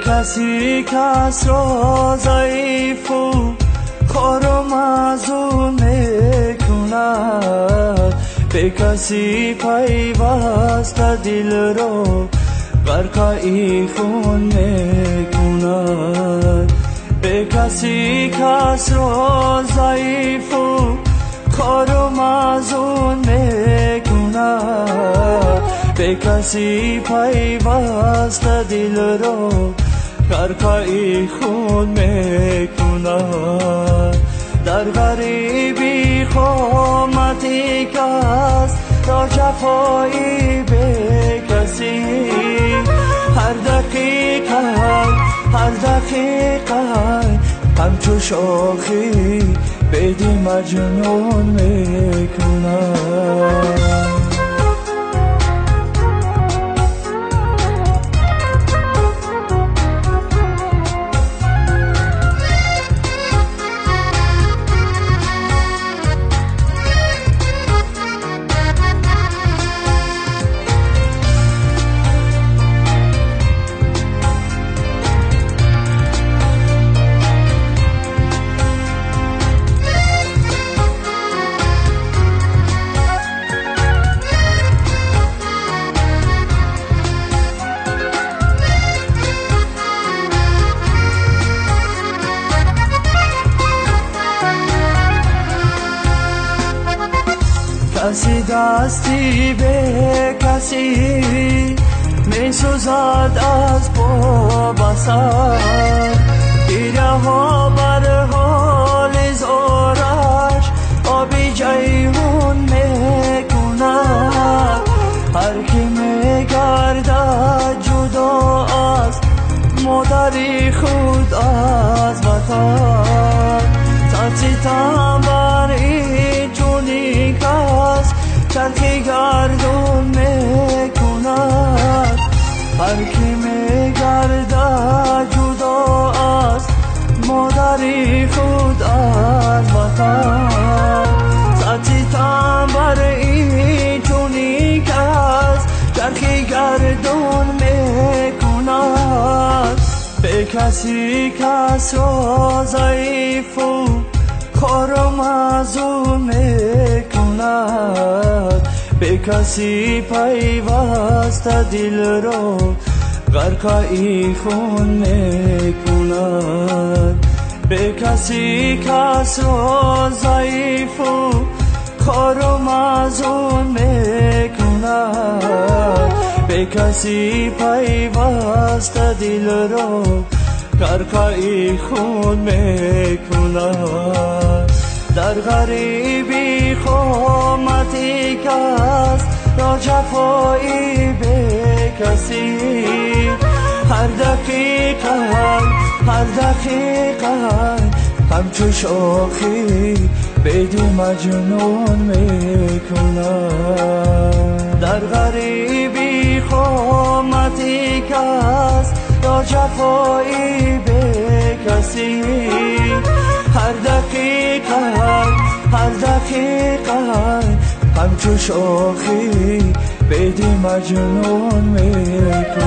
کسی کس را ضعیف و خوار و معزول میکند، به کسی پیوسته دل را غرقه خون میکند. به کسی کس را ضعیف و خوار و معزول میکند، به کسی پیوسته دل را غرقه خون میکند. در غریبی خامتی کس را جفایی به کسی، هر دقیقه همچو شاخی بدی مجنون میکند. کسی دستی به کسی می سوزد از پا بسر، گیره ها بر حال زارش آبی جیهون می کند. هر کی می گردد جدا از مادری خود از وطن، ترسیدم بر این جونی کس چرخی گردون میکند. هر کی میگردد جدا از مادری خود از وطن، ترسیدم بر این جونی کس چرخی گردون میکند. به کسی کس را ضعیف و خوار و معزول میکند، به کسی پیوسته دل را غرقه خون میکند. به کسی کس را ضعیف و خوار و معزول میکند، به کسی پیوسته دل را غرقه خون میکند. در غریبی خامتی کس را جفایی به کسی، هر دقیقه همچو شاخی بدی مجنون میکند. در غریبی خامتی کس را جفایی به کسی، هر دقیقه همچو شاخی بدی مجنون میکند.